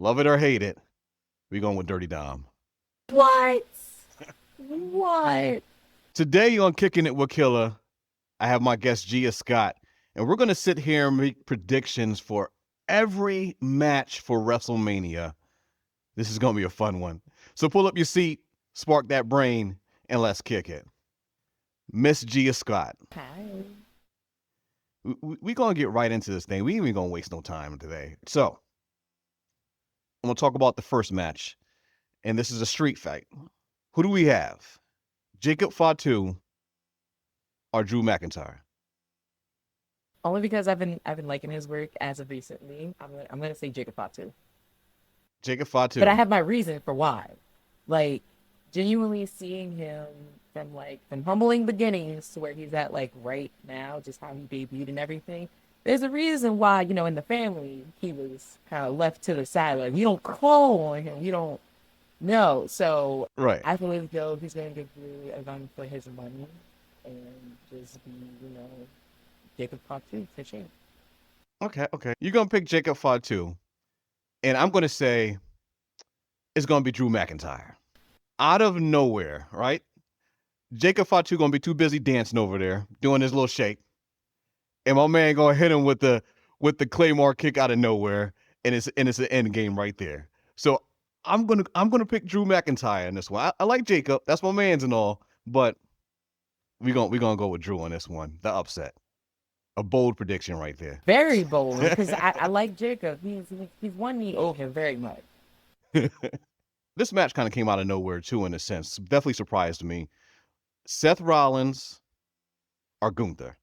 Love it or hate it, we going with Dirty Dom. What? What? Today on Kickin It Wit Killa, I have my guest Gia Scott, and we're going to sit here and make predictions for every match for WrestleMania. This is going to be a fun one. So pull up your seat, spark that brain, and let's kick it. Miss Gia Scott. Hi. We're going to get right into this thing. We ain't even going to waste no time today. So, I'm going to talk about the first match, and this is a street fight. Who do we have? Jacob Fatu or Drew McIntyre? Only because I've been liking his work as of recently. I'm gonna say Jacob Fatu. Jacob Fatu. But I have my reason for why. Like, genuinely seeing him from humbling beginnings to where he's at right now, just how he debuted and everything. There's a reason why, in the family he was kind of left to the side. Like, you don't call on him, you don't know. So right. I feel as though he's gonna give Drew a run for his money and just be, Jacob Fatu for sure. Okay. You're going to pick Jacob Fatu, and I'm going to say it's going to be Drew McIntyre. Out of nowhere, right? Jacob Fatu going to be too busy dancing over there, doing his little shake. And my man going to hit him with the Claymore kick out of nowhere, and it's an end game right there. So I'm gonna pick Drew McIntyre in this one. I like Jacob, that's my man's and all, but we're gonna go with Drew on this one. The upset. A bold prediction right there. Very bold, because I like Jacob. He's won me over very much. This match kind of came out of nowhere too, in a sense. Definitely surprised me. Seth Rollins or Gunther.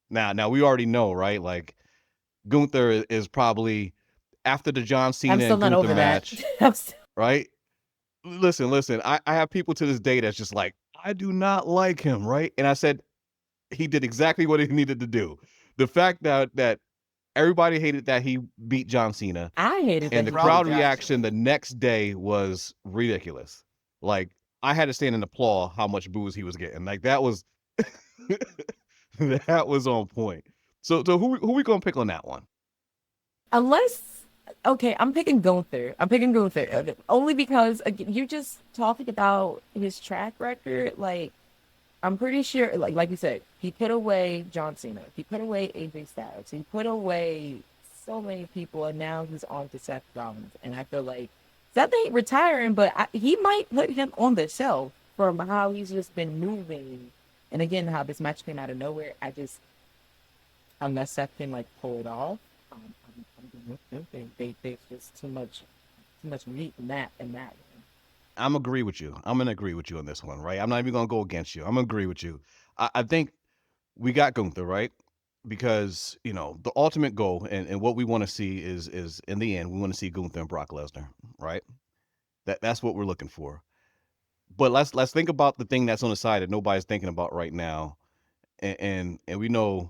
Now we already know, right? Like, Gunther is probably after the John Cena and Gunther match, right? Listen. I have people to this day that's just like, I do not like him, right? And I said he did exactly what he needed to do. The fact that everybody hated that he beat John Cena. I hated that. And the crowd reaction the next day was ridiculous. Like, I had to stand and applaud how much booze he was getting. Like, that was that was on point. So who we gonna pick on that one? Okay, I'm picking Gunther. Only because again, you're just talking about his track record. Like, I'm pretty sure, like you said, he put away John Cena. He put away AJ Styles. He put away so many people, and now he's on to Seth Rollins. And I feel like Seth ain't retiring, but he might put him on the shelf from how he's just been moving. And again, how this match came out of nowhere. Unless Seth can pull it off, there's just too much meat in that one. I'm agree with you. I'm gonna agree with you on this one, right? I'm not even gonna go against you. I'm gonna agree with you. I think we got Gunther, right? Because the ultimate goal and what we want to see is in the end we want to see Gunther and Brock Lesnar, right? That's what we're looking for. But let's think about the thing that's on the side that nobody's thinking about right now, and we know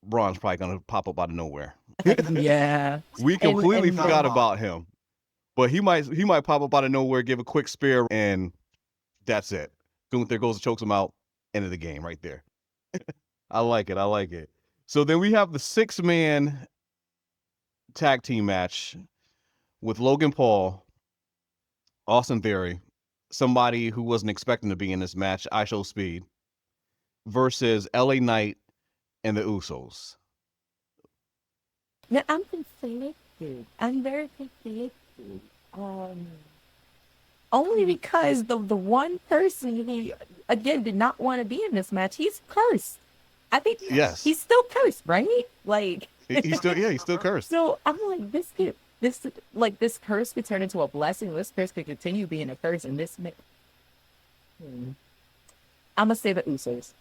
Braun's probably gonna pop up out of nowhere. Yeah, we completely forgot about him. But he might pop up out of nowhere, give a quick spear, and that's it. Gunther goes and chokes him out. End of the game right there. I like it. So then we have the 6-man tag team match with Logan Paul, Austin Theory, somebody who wasn't expecting to be in this match, IShowSpeed, versus LA Knight and the Usos. Now, I'm conflicted. I'm very conflicted. Only because the one person who, again, did not want to be in this match, he's cursed. I think he's still cursed, right? Like, he's still cursed. So I'm like, this curse could turn into a blessing. This curse could continue being a curse, and I'm gonna say the Usos.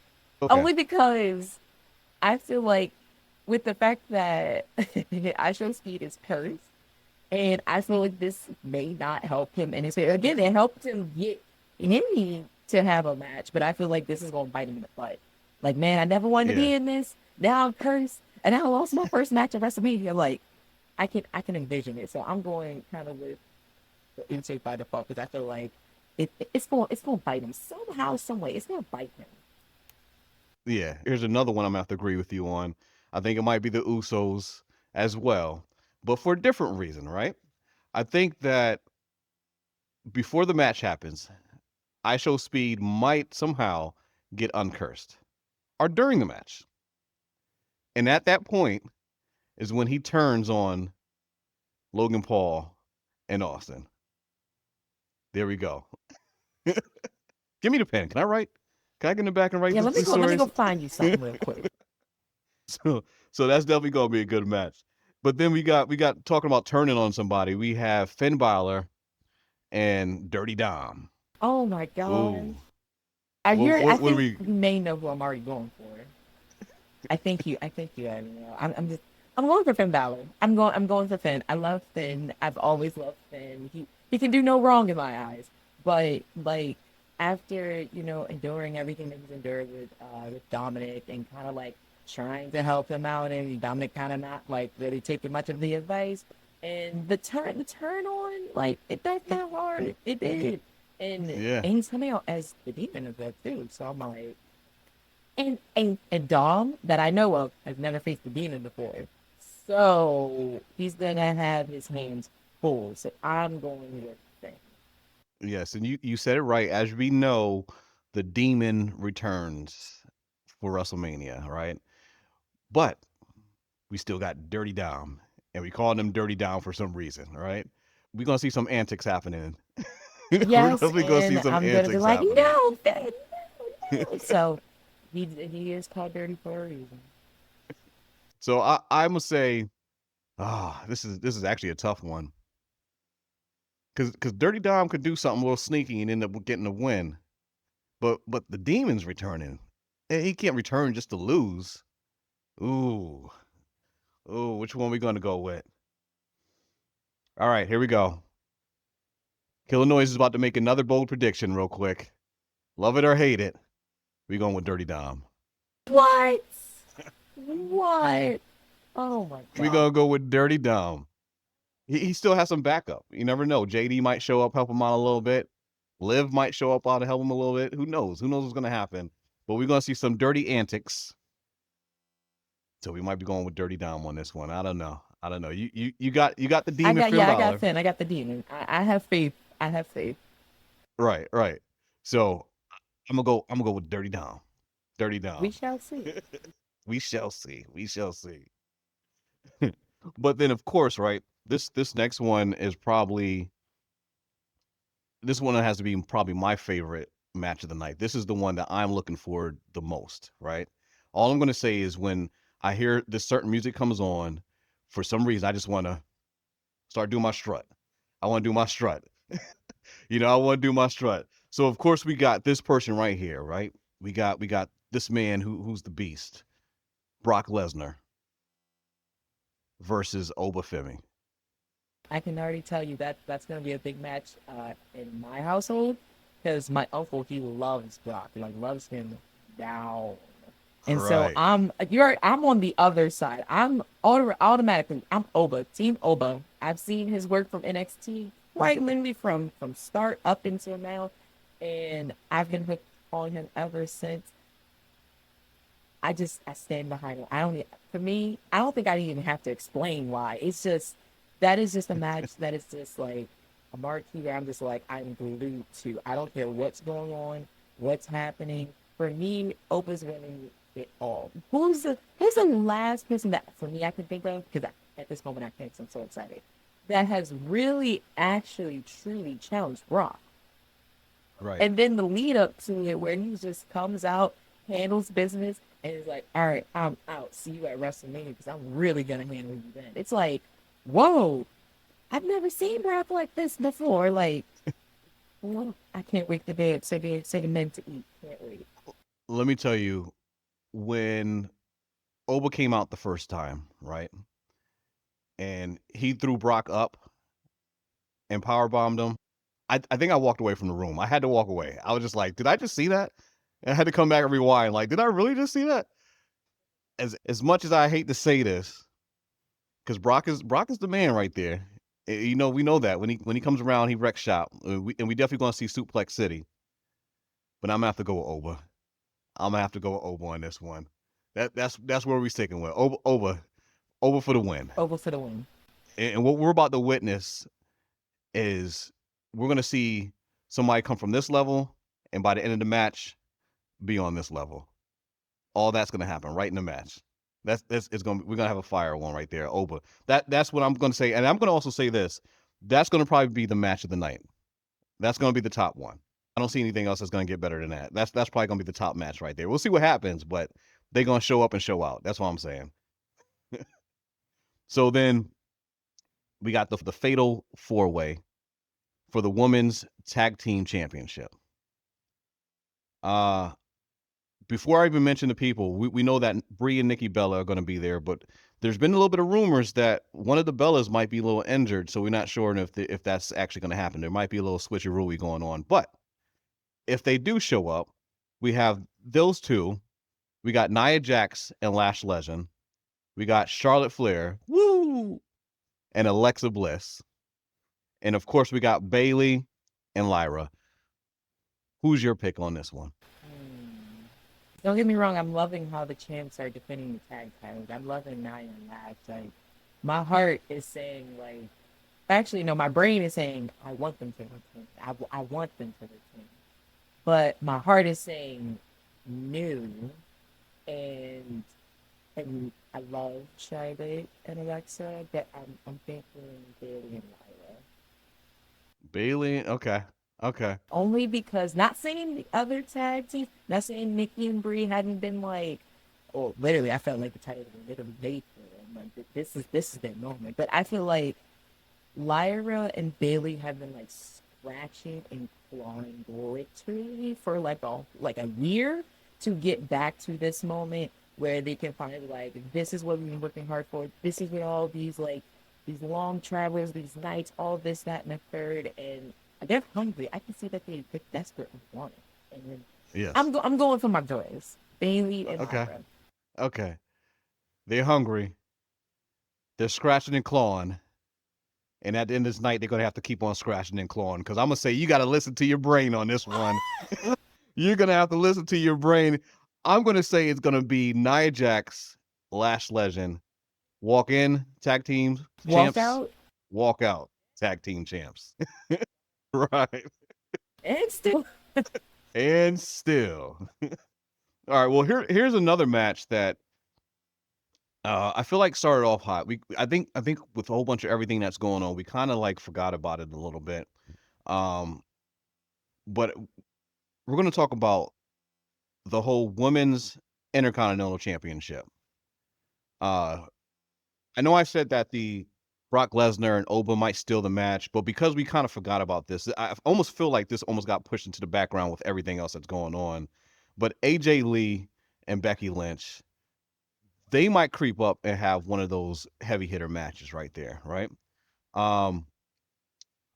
Okay. Only because I feel like with the fact that IShowSpeed is cursed, and I feel like this may not help him in his favor. Again, it helped him get in to have a match, but I feel like this is going to bite him in the butt. Like, man, I never wanted to be in this. Now I'm cursed, and I lost my first match at WrestleMania. Like, I can envision it. So I'm going kind of with the Usos by default because I feel like it's going to bite him somehow, some way. It's going to bite him. Yeah, here's another one I'm going to have to agree with you on. I think it might be the Usos as well, but for a different reason, right? I think that before the match happens, IShowSpeed might somehow get uncursed, or during the match. And at that point is when he turns on Logan Paul and Austin. There we go. Give me the pen. Can I write? Can I get in the back and write Yeah, these let me stories? go find you something real quick. So that's definitely gonna be a good match. But then we got talking about turning on somebody. We have Finn Bálor and Dirty Dom. Oh my Ooh. god. I What do think we? you may know who I'm already going for. I think you already know. I'm going for Finn Balor. I'm going for Finn. I love Finn. I've always loved Finn. He can do no wrong in my eyes. But like after, enduring everything that he's endured with Dominik and kind of like trying to help him out and Dominik kind of not like really taking much of the advice. And the turn on, like it does that hard. It did. Yeah. And he's coming out as the demon of that too. So I'm like, and Dom that I know of has never faced the demon before, so he's gonna have his hands full. So I'm going with Finn. Yes, and you said it right. As we know, the demon returns for WrestleMania, right? But we still got Dirty Dom, and we call him Dirty Dom for some reason, right? We're gonna see some antics happening. We're Yes, definitely gonna see and some I'm gonna be antics like, happening. no, Finn, no. So he is called Dirty for a reason. So I'm gonna say, this is actually a tough one because Dirty Dom could do something a little sneaky and end up getting a win, but the demon's returning. He can't return just to lose. Ooh, ooh, which one we gonna go with? All right, here we go. Killer Noise is about to make another bold prediction real quick. Love it or hate it, we going with Dirty Dom. What? What? Oh my We god. gonna go with Dirty Dom. He still has some backup. You never know. JD might show up, help him out a little bit. Liv might show up out to help him a little bit. Who knows? Who knows what's gonna happen? But we're gonna see some dirty antics. So we might be going with Dirty Dom on this one. I don't know. I don't know. You got the demon Finn I got Balor. Finn. I got the demon. I have faith. I have faith. Right, right. So I'm gonna go with Dirty Dom. Dirty We Dom. shall see. We shall see. We shall see. But then of course, right, this next one is probably this one has to be probably my favorite match of the night. This is the one that I'm looking forward the most, right? All I'm gonna say is when I hear this certain music comes on, for some reason I just wanna start doing my strut. I wanna do my strut. I wanna do my strut. So of course we got this person right here, right? We got this man who's the beast, Brock Lesnar versus Oba Femi. I can already tell you that that's going to be a big match in my household because my uncle he loves Brock, like loves him down, and so Right. I'm on the other side. Automatically I'm Oba, Team Oba. I've seen his work from NXT, quite literally from start up until now, and I've been hooked on him ever since. I stand behind it. For me, I don't think I even have to explain why. It's just that is just a match that is just like a marquee that I'm just like I'm glued to. I don't care what's going on, what's happening. For me, Opa's winning it all. Who's the last person that for me I can think of because at this moment I think I'm so excited that has really actually truly challenged Brock. Right. And then the lead up to it where he just comes out, handles business, and is like, all right, I'm out. See you at WrestleMania because I'm really going to handle you then. It's like, whoa, I've never seen Brock like this before. Like, well, I can't wait to bed. Say the men to eat. Can't wait. Let me tell you, when Oba came out the first time, right? And he threw Brock up and power bombed him. I think I walked away from the room. I had to walk away. I was just like, did I just see that? And I had to come back and rewind. Like, did I really just see that? As much as I hate to say this, because Brock is the man right there. We know that when he comes around, he wrecks shop. And we definitely gonna see Suplex City. But I'm gonna have to go with Oba. I'm gonna have to go with Oba on this one. That's where we sticking with Oba for the win. Over for the win. And what we're about to witness is we're going to see somebody come from this level, and by the end of the match, be on this level. All that's going to happen right in the match. That's it's going. We're going to have a fire one right there. Over. That's what I'm going to say, and I'm going to also say this. That's going to probably be the match of the night. That's going to be the top one. I don't see anything else that's going to get better than that. That's probably going to be the top match right there. We'll see what happens, but they're going to show up and show out. That's what I'm saying. So then we got the fatal four-way for the women's tag team championship. Before I even mention the people, we know that Brie and Nikki Bella are going to be there, but there's been a little bit of rumors that one of the Bellas might be a little injured, so we're not sure if that's actually going to happen. There might be a little switcheroo going on, but if they do show up, we have those two. We got Nia Jax and Lash Legend. We got Charlotte Flair, woo, and Alexa Bliss. And of course, we got Bayley and Lyra. Who's your pick on this one? Don't get me wrong, I'm loving how the champs are defending the tag titles. I'm loving Nia and Lash. Like, my heart is saying, like, actually, no, my brain is saying, I want them to retain. I want them to retain. But my heart is saying, new. And I love Jade and Alexa, but I'm thinking Bayley and Lyra. Bayley, okay. Only because, not saying the other tag team, not saying Nikki and Brie hadn't been like, oh, literally, I felt like the title was literally made for them. Like, this is their moment. But I feel like Lyra and Bayley have been like scratching and clawing literally for like a year to get back to this moment where they can finally like, this is what we've been working hard for. This is what all these like these long travels, these nights, all this, that, and the third, and they're hungry. I can see that they're desperate and want it. And then Yes. I'm going for my boys, Bayley and Lyra. Okay. They're hungry. They're scratching and clawing. And at the end of this night, they're going to have to keep on scratching and clawing. Because I'm going to say, you got to listen to your brain on this one. You're going to have to listen to your brain. I'm going to say it's going to be Nia Jax, Lash Legend, walk in, tag teams, champs. Walk out, tag team champs. Right. And still. All right, well, here's another match that I feel like started off hot. I think with a whole bunch of everything that's going on, we kind of like forgot about it a little bit. But we're going to talk about the whole women's Intercontinental Championship. I know I said that the Brock Lesnar and Oba might steal the match, but because we kind of forgot about this, I almost feel like this almost got pushed into the background with everything else that's going on. But AJ Lee and Becky Lynch, they might creep up and have one of those heavy hitter matches right there, right? I'm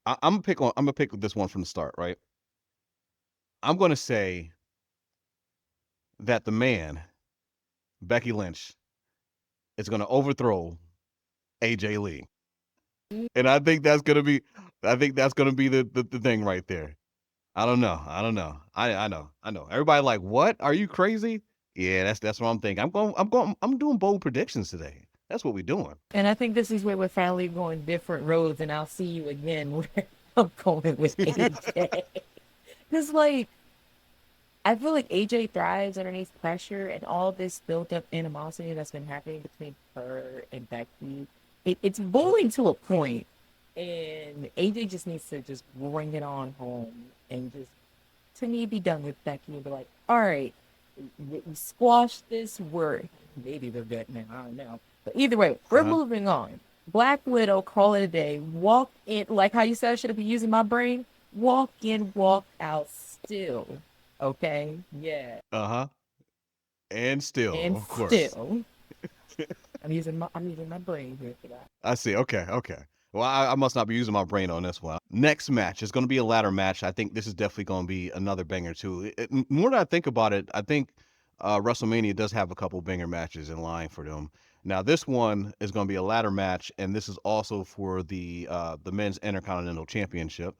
gonna pick this one from the start, right? I'm gonna say that the man, Becky Lynch, is gonna overthrow AJ Lee. And I think that's gonna be the thing right there. I don't know. I know. Everybody like, what? Are you crazy? Yeah, that's what I'm thinking. I'm doing bold predictions today. That's what we're doing. And I think this is where we're finally going different roads, and I'll see you again where I'm going with AJ. Because, like, I feel like AJ thrives underneath pressure, and all this built-up animosity that's been happening between her and Becky, it's boiling to a point, and AJ just needs to just bring it on home and just, to me, be done with Becky and be like, all right, we squashed this, maybe they're good now, I don't know. But either way, we're moving on. Black Widow, call it a day. Walk in, like how you said I should have been using my brain. Walk in, walk out still. Okay? Yeah. And still, And of course. still. I'm using my brain here for that. I see. Okay. Well, I must not be using my brain on this one. Next match is going to be a ladder match. I think this is definitely going to be another banger too. More that I think about it, I think WrestleMania does have a couple banger matches in line for them. Now, this one is going to be a ladder match, and this is also for the men's Intercontinental Championship.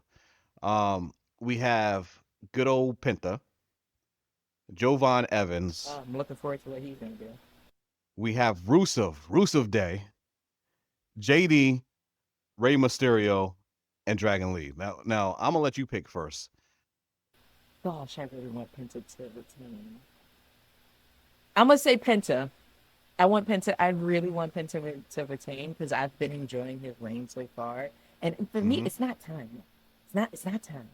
We have good old Penta, Jovan Evans. I'm looking forward to what he's going to do. We have Rusev Day, JD, Rey Mysterio, and Dragon Lee. Now I'm gonna let you pick first. Gosh, I really want Penta to retain. I'm gonna say Penta. I want Penta. I really want Penta to retain because I've been enjoying his reign so far. And for me, Mm-hmm. it's not time. It's not. It's not time.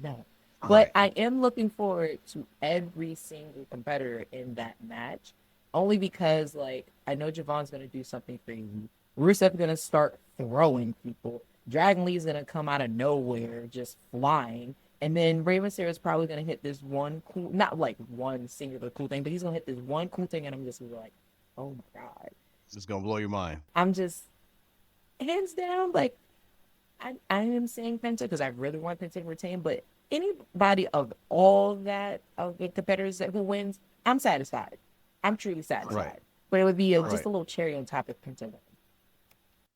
No. But Right. I am looking forward to every single competitor in that match, only because like I know Javon's gonna do something crazy. Rusev's gonna start throwing people. Dragon Lee's gonna come out of nowhere, just flying. And then Rey Mysterio is probably gonna hit this one cool, not like one singular cool thing, but he's gonna hit this one cool thing, and I'm just gonna be like, oh my god. It's gonna blow your mind. I'm just hands down like I am saying Penta because I really want Penta to retain, but anybody of all that of the competitors that who wins, I'm satisfied. I'm truly Right. satisfied. But it would be just Right. a little cherry on top of Penta win.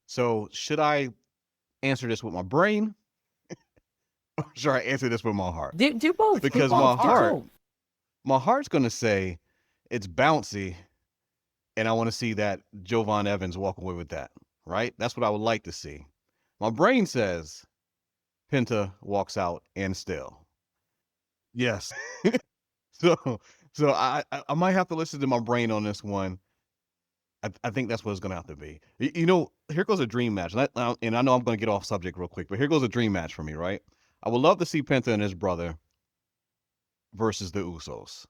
So should I answer this with my brain, or should I answer this with my heart? Do both. Do Because both. Do both. my heart's gonna say it's bouncy, and I want to see that Jovan Evans walk away with that. Right? That's what I would like to see. My brain says Penta walks out and still. Yes. So I might have to listen to my brain on this one. I think that's what it's gonna have to be. Here goes a dream match, and I know I'm gonna get off subject real quick, but here goes a dream match for me, right? I would love to see Penta and his brother versus the Usos.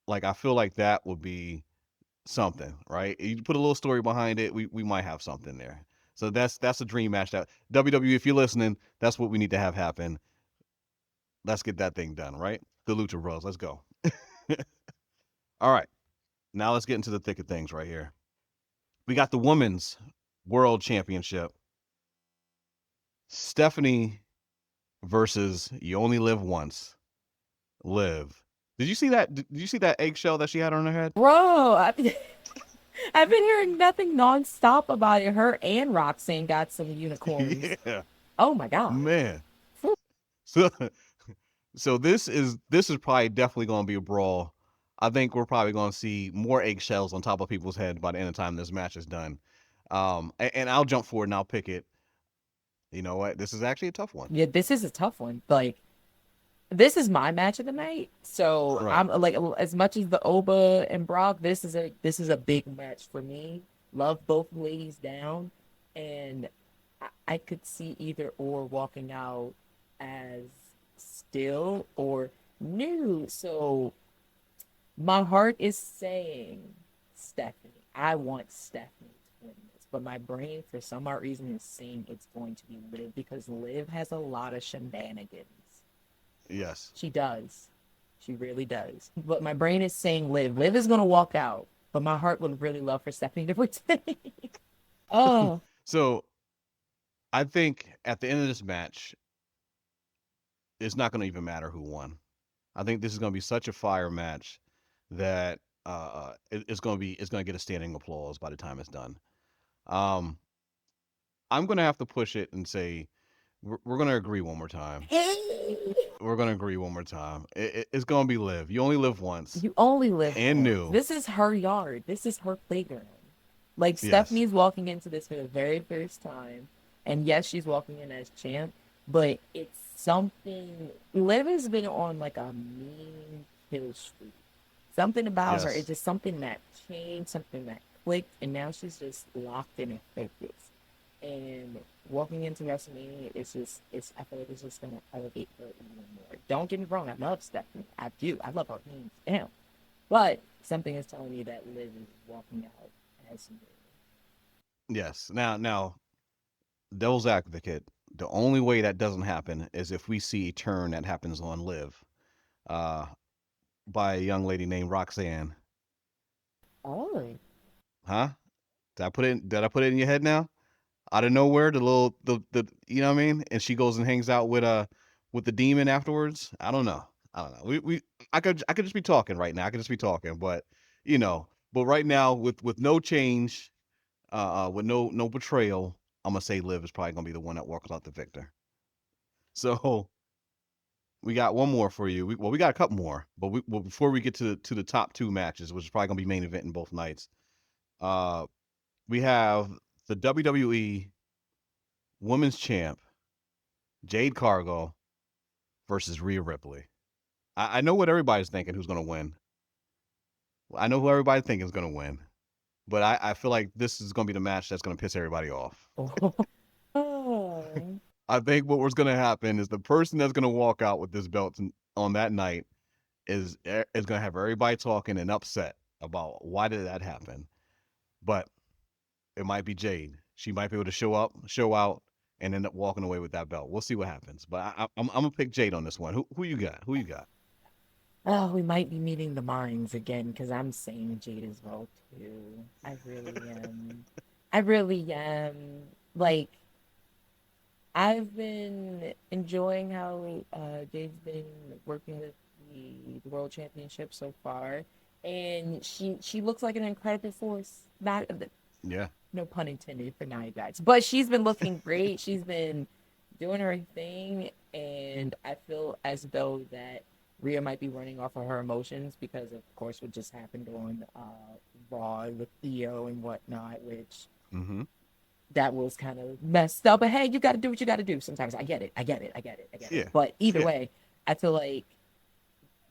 Like I feel like that would be something, right? You put a little story behind it, we might have something there. So that's a dream match. That WWE, if you're listening, that's what we need to have happen. Let's get that thing done, right? The Lucha Bros, let's go. All right, now let's get into the thick of things right here. We got the Women's World Championship. Stephanie versus You Only Live Once. Live. Did you see that? Did you see that eggshell that she had on her head? Bro, I've been hearing nothing nonstop about it. Her and Roxanne got some unicorns. Yeah, Oh my god. man. So, so this is probably definitely going to be a brawl. I think we're probably going to see more eggshells on top of people's heads by the end of the time this match is done. And I'll jump forward and I'll pick it. You know what? This is actually a tough one. Yeah, this is a tough one. Like this is my match of the night. So Right. I'm like as much as the Oba and Brock, this is a big match for me. Love both ladies down, and I could see either or walking out as still or new. So my heart is saying Stephanie. I want Stephanie to win this, but my brain, for some odd reason, is saying it's going to be Liv because Liv has a lot of shenanigans. Yes. She does. She really does. But my brain is saying Liv. Liv is gonna walk out. But my heart would really love for Stephanie to retain. Oh. So I think at the end of this match, it's not going to even matter who won. I think this is going to be such a fire match that it's going to get a standing applause by the time it's done. Um, I'm going to have to push it and say we're going to agree one more time. We're going to agree one more time. It's going to be Liv. You only live once. You only live And once. new. This is her yard. This is her playground. Like Yes. Stephanie's walking into this for the very first time. And yes, she's walking in as champ, but it's something Liv has been on like a mean kill streak. Something about her, Yes. it's just something that changed, something that clicked, and now she's just locked in and focused. And walking into WrestleMania, I feel like it's just gonna elevate her even more. Don't get me wrong, I love Stephanie. I do. I love her hands down. But something is telling me that Liv is walking out as new. Yes. Now, devil's advocate. The only way that doesn't happen is if we see a turn that happens on Liv, uh, by a young lady named Roxanne. Oh. Huh? Did I put it in your head now? Out of nowhere, the you know what I mean? And she goes and hangs out with the demon afterwards. I don't know. I could just be talking right now. I could just be talking, but but right now with no change, with no betrayal, I'm gonna say Liv is probably gonna be the one that walks out the victor. So we got one more for you. We got a couple more, but before we get to the top two matches, which is probably gonna be main event in both nights, uh, we have the WWE Women's Champ Jade Cargill versus Rhea Ripley. I know what everybody's thinking who's going to win. I know who everybody's thinking is going to win. But I feel like this is going to be the match that's going to piss everybody off. Oh. I think what was going to happen is the person that's going to walk out with this belt on that night is going to have everybody talking and upset about why did that happen. But it might be Jade. She might be able to show up, show out, and end up walking away with that belt. We'll see what happens. But I'm gonna pick Jade on this one. Who you got? Who you got? Oh, we might be meeting the minds again because I'm saying Jade as well too. I really am. I really am. Like, I've been enjoying how Jade's been working with the World Championship so far, and she looks like an incredible force. Not Yeah. no pun intended for Nia Jax, but she's been looking great. She's been doing her thing, and I feel as though that Rhea might be running off of her emotions because, of course, what just happened on Raw with Theo and whatnot, which Mm-hmm. that was kind of messed up. But hey, you got to do what you got to do. Sometimes I get it. I get it. I get it. I get it. Yeah. But either Yeah. way, I feel like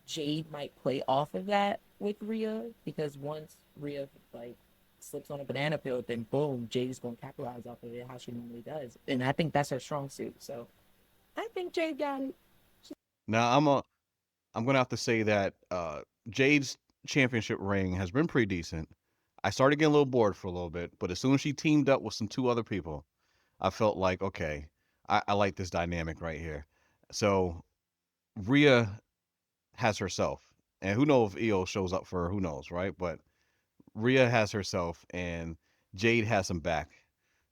Jade might play off of that with Rhea because once Rhea like slips on a banana peel, then boom, Jade is going to capitalize off of it how she normally does, and I think that's her strong suit. So I think Jade got it. Now I'm gonna have to say that Jade's championship ring has been pretty decent. I started getting a little bored for a little bit, but as soon as she teamed up with some two other people, I felt like okay, I like this dynamic right here. So Rhea has herself, and who knows if EO shows up for her? Who knows, right? But Rhea has herself, and Jade has him back.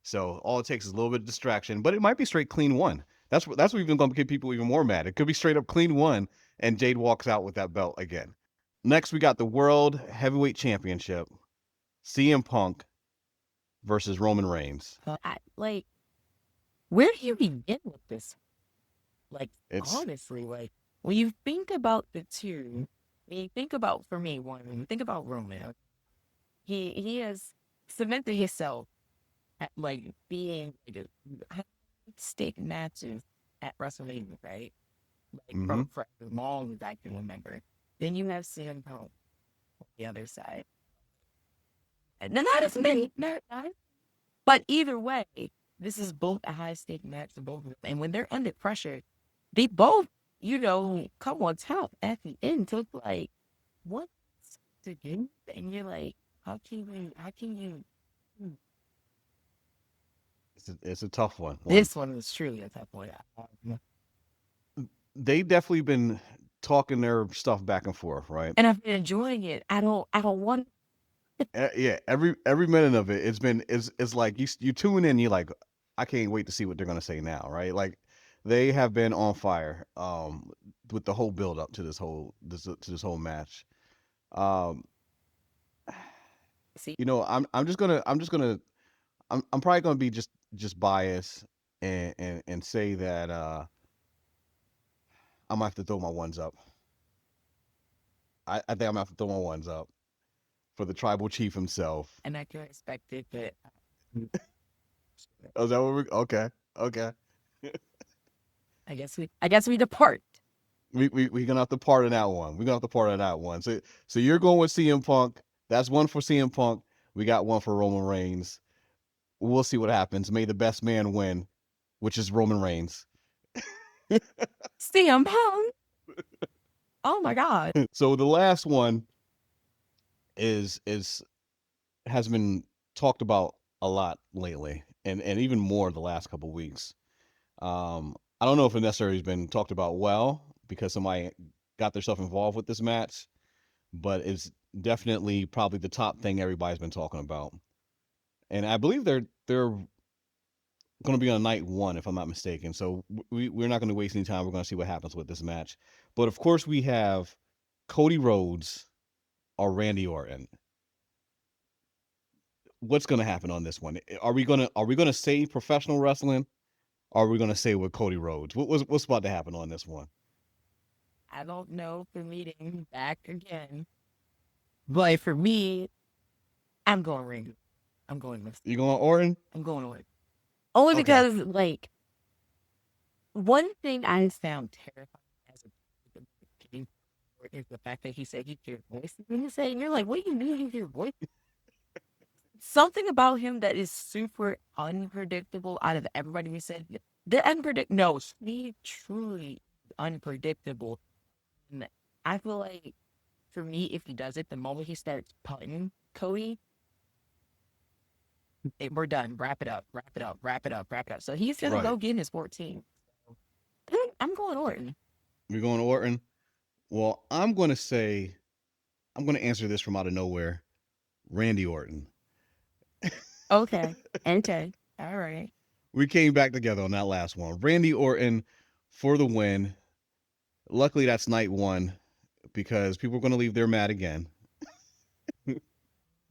So all it takes is a little bit of distraction, but it might be straight clean one. That's what even going to get people even more mad. It could be straight up clean one, and Jade walks out with that belt again. Next, we got the World Heavyweight Championship: CM Punk versus Roman Reigns. Like, where do you begin with this? Like, It's honestly, like when you think about the two, when you think about for me, one, when you think about Roman, he has cemented himself at like being like a stake matches at WrestleMania, right? Like mm-hmm. from for as long as I can remember. Then you have CM Punk on the other side. And then not as many, not but either way, this is both a high stake match for both of them. And when they're under pressure, they both, come on top at the end. So it's like, what's to do? And you're like, how can you it's a tough one. this one is truly a tough one. They definitely been talking their stuff back and forth, right? And I've been enjoying it. I don't want Yeah, every minute of it, it's like you tune in, you're like, I can't wait to see what they're gonna say now, right? Like they have been on fire, with the whole build up to this whole match. Um, see. I'm probably gonna be just biased and say that I'm gonna have to throw my ones up. I think I'm gonna have to throw my ones up for the tribal chief himself. And I can expect it, but Oh, is that what we okay? Okay. I guess we depart. We gonna have to part on that one. We're gonna have to part on that one. So you're going with CM Punk. That's one for CM Punk. We got one for Roman Reigns. We'll see what happens. May the best man win, which is Roman Reigns. CM Punk. Oh my God. So the last one is has been talked about a lot lately, and even more the last couple of weeks. I don't know if it necessarily has been talked about well because somebody got themselves involved with this match, but it's definitely probably the top thing everybody's been talking about. And I believe they're going to be on night one, if I'm not mistaken. So we're not going to waste any time. We're going to see what happens with this match. But of course, we have Cody Rhodes or Randy Orton. What's going to happen on this one? Are we gonna save professional wrestling? Or are we gonna say with Cody Rhodes? What's about to happen on this one? I don't know if we're meeting back again. But for me, I'm going Ringo. I'm going with You going Orton? I'm going with only Okay. because like One thing I found terrifying as a kid is the fact that he said he hear voices in his head, and you're like, what do you mean you hear voices? Something about him that is super unpredictable out of everybody we said. No, he truly unpredictable. And I feel like for me, if he does it, the moment he starts putting Cody, we're done. Wrap it up, wrap it up, wrap it up, wrap it up. So he's gonna Right. go get his 14. I'm going Orton. We're going to Orton. Well, I'm going to answer this from out of nowhere. Randy Orton. Okay. Okay. All right. We came back together on that last one. Randy Orton for the win. Luckily, that's night one because people are going to leave there mad again.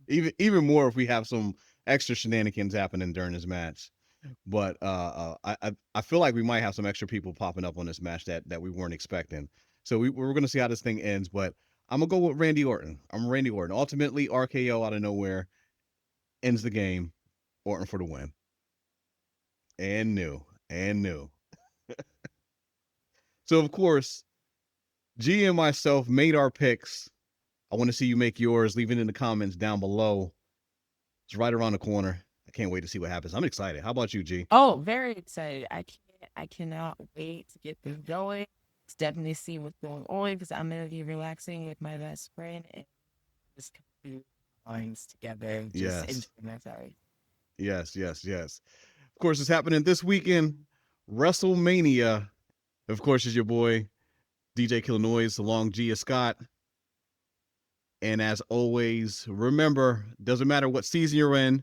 Even more if we have some extra shenanigans happening during this match. But I feel like we might have some extra people popping up on this match that we weren't expecting. So we're going to see how this thing ends. But I'm going to go with Randy Orton. I'm Randy Orton. Ultimately, RKO out of nowhere ends the game. Orton for the win. And new. And new. So, of course, G and myself made our picks. I want to see you make yours. Leave it in the comments down below. It's right around the corner. I can't wait to see what happens. I'm excited. How about you, G? Oh, very excited. I cannot wait to get this going. Let's definitely see what's going on because I'm gonna be relaxing with my best friend and just do lines together. Just Yes. enjoying that. Sorry. Yes, yes, yes. Of course, it's happening this weekend. WrestleMania. Of course, is your boy, DJ Killanoise, along Gia Scott. And as always, remember, doesn't matter what season you're in,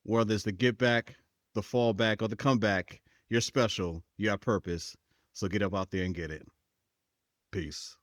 whether it's the get back, the fall back, or the comeback, you're special. You have purpose. So get up out there and get it. Peace.